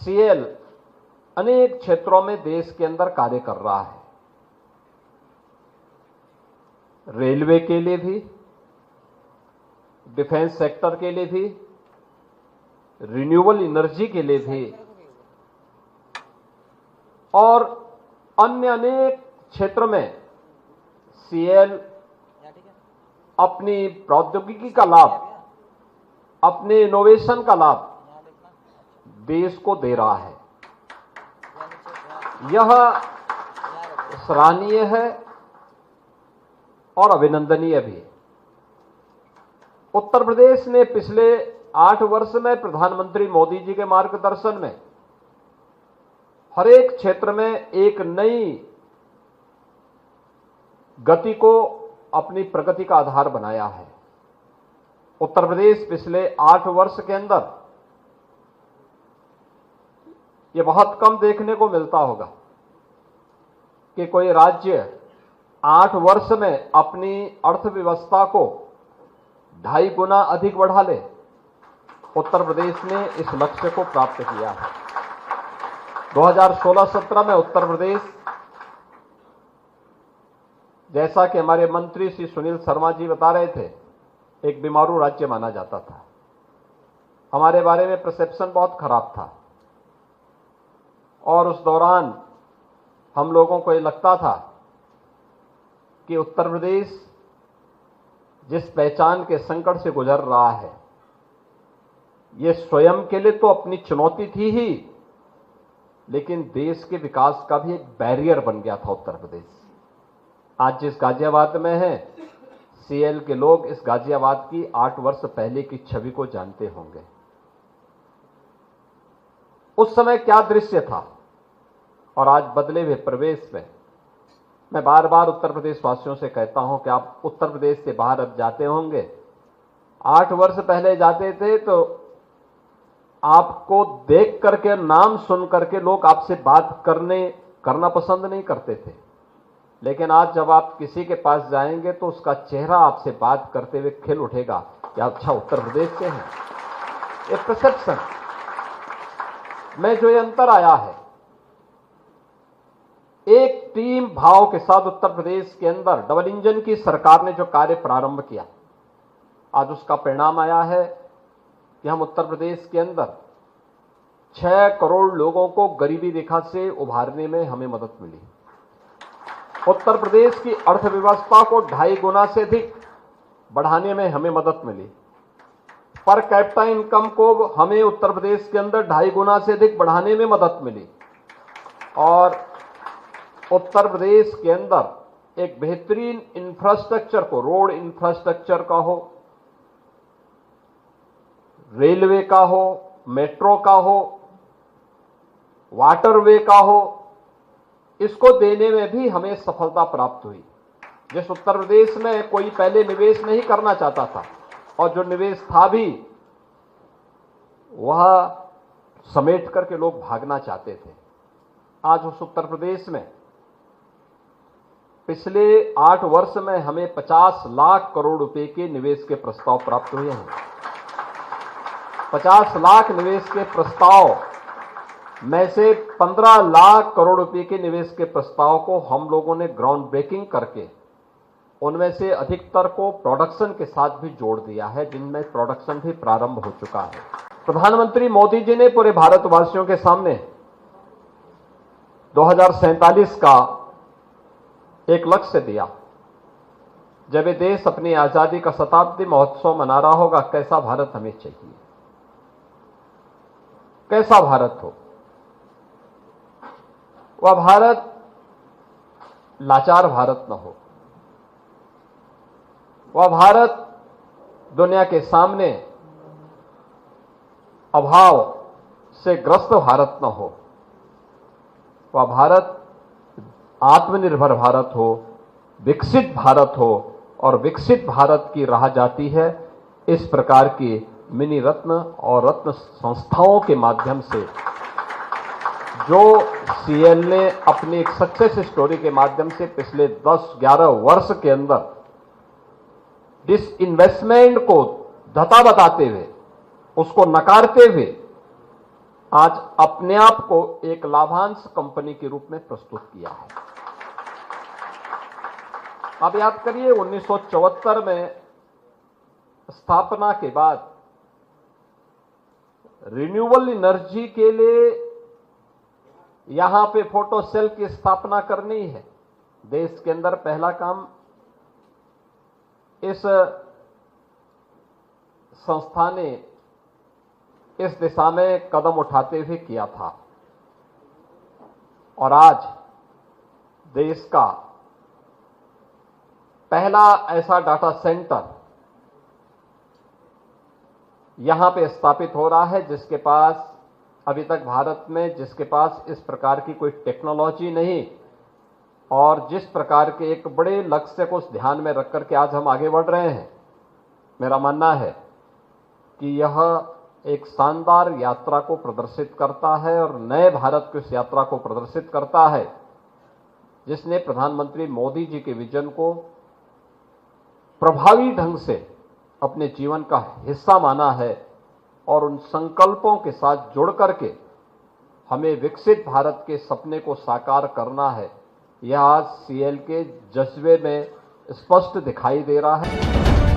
CL अनेक क्षेत्रों में देश के अंदर कार्य कर रहा है। रेलवे के लिए भी, डिफेंस सेक्टर के लिए भी, रिन्यूएबल एनर्जी के लिए भी और अन्य अनेक क्षेत्र में सीएल अपनी प्रौद्योगिकी का लाभ, अपने इनोवेशन का लाभ देश को दे रहा है। यह सराहनीय है और अभिनंदनीय भी। उत्तर प्रदेश ने पिछले 8 वर्ष में प्रधानमंत्री मोदी जी के मार्गदर्शन में हर एक क्षेत्र में एक नई गति को अपनी प्रगति का आधार बनाया है। उत्तर प्रदेश पिछले 8 वर्ष के अंदर, यह बहुत कम देखने को मिलता होगा कि कोई राज्य 8 वर्ष में अपनी अर्थव्यवस्था को 2.5 गुना अधिक बढ़ा ले। उत्तर प्रदेश ने इस लक्ष्य को प्राप्त किया है। 2016-17 में उत्तर प्रदेश, जैसा कि हमारे मंत्री श्री सुनील शर्मा जी बता रहे थे, एक बीमारू राज्य माना जाता था। हमारे बारे में परसेप्शन बहुत खराब था और उस दौरान हम लोगों को ये लगता था कि उत्तर प्रदेश जिस पहचान के संकट से गुजर रहा है, ये स्वयं के लिए तो अपनी चुनौती थी ही, लेकिन देश के विकास का भी एक बैरियर बन गया था उत्तर प्रदेश। आज जिस गाजियाबाद में है, सीएल के लोग इस गाजियाबाद की 8 वर्ष पहले की छवि को जानते होंगे। उस समय क्या दृश्य था और आज बदले हुए प्रवेश में मैं बार बार उत्तर प्रदेश वासियों से कहता हूं कि आप उत्तर प्रदेश से बाहर अब जाते होंगे। 8 वर्ष पहले जाते थे तो आपको देख करके, नाम सुन करके लोग आपसे बात करना पसंद नहीं करते थे, लेकिन आज जब आप किसी के पास जाएंगे तो उसका चेहरा आपसे बात करते हुए खिल उठेगा कि अच्छा उत्तर प्रदेश से हैं। एक परसेप्शन में जो ये अंतर आया है, एक टीम भाव के साथ उत्तर प्रदेश के अंदर डबल इंजन की सरकार ने जो कार्य प्रारंभ किया, आज उसका परिणाम आया है कि हम उत्तर प्रदेश के अंदर 6 करोड़ लोगों को गरीबी रेखा से उभारने में हमें मदद मिली। उत्तर प्रदेश की अर्थव्यवस्था को 2.5 गुना से अधिक बढ़ाने में हमें मदद मिली। पर कैपिटा इनकम को हमें उत्तर प्रदेश के अंदर 2.5 गुना से अधिक बढ़ाने में मदद मिली और उत्तर प्रदेश के अंदर एक बेहतरीन इंफ्रास्ट्रक्चर को, रोड इंफ्रास्ट्रक्चर का हो, रेलवे का हो, मेट्रो का हो, वाटरवे का हो, इसको देने में भी हमें सफलता प्राप्त हुई। जिस उत्तर प्रदेश में कोई पहले निवेश नहीं करना चाहता था और जो निवेश था भी वह समेट करके लोग भागना चाहते थे, आज उस उत्तर प्रदेश में पिछले 8 वर्ष में हमें 50 लाख करोड़ रुपए के निवेश के प्रस्ताव प्राप्त हुए हैं। 50 लाख निवेश के प्रस्ताव में से 15 लाख करोड़ रुपए के निवेश के प्रस्ताव को हम लोगों ने ग्राउंड ब्रेकिंग करके उनमें से अधिकतर को प्रोडक्शन के साथ भी जोड़ दिया है, जिनमें प्रोडक्शन भी प्रारंभ हो चुका है। प्रधानमंत्री मोदी जी ने पूरे भारतवासियों के सामने 2047 का एक लक्ष्य दिया। जब ये देश अपनी आजादी का शताब्दी महोत्सव मना रहा होगा, कैसा भारत हमें चाहिए, कैसा भारत हो। वह भारत लाचार भारत न हो, वह भारत दुनिया के सामने अभाव से ग्रस्त भारत न हो, वह भारत आत्मनिर्भर भारत हो, विकसित भारत हो और विकसित भारत की राह जाती है इस प्रकार की मिनी रत्न और रत्न संस्थाओं के माध्यम से, जो सीएल ने अपनी एक सक्सेस स्टोरी के माध्यम से पिछले 10-11 वर्ष के अंदर डिसइन्वेस्टमेंट को धता बताते हुए, उसको नकारते हुए आज अपने आप को एक लाभांश कंपनी के रूप में प्रस्तुत किया है। अब याद करिए 1974 में स्थापना के बाद रिन्यूएबल एनर्जी के लिए यहां पे फोटो सेल की स्थापना करनी है। देश के अंदर पहला काम इस संस्था ने इस दिशा में कदम उठाते हुए किया था और आज देश का पहला ऐसा डाटा सेंटर यहां पे स्थापित हो रहा है जिसके पास अभी तक भारत में जिसके पास इस प्रकार की कोई टेक्नोलॉजी नहीं और जिस प्रकार के एक बड़े लक्ष्य को ध्यान में रख करके आज हम आगे बढ़ रहे हैं। मेरा मानना है कि यह एक शानदार यात्रा को प्रदर्शित करता है और नए भारत की उस यात्रा को प्रदर्शित करता है जिसने प्रधानमंत्री मोदी जी के विजन को प्रभावी ढंग से अपने जीवन का हिस्सा माना है और उन संकल्पों के साथ जुड़ करके हमें विकसित भारत के सपने को साकार करना है। यह आज सीएल के जज्बे में स्पष्ट दिखाई दे रहा है।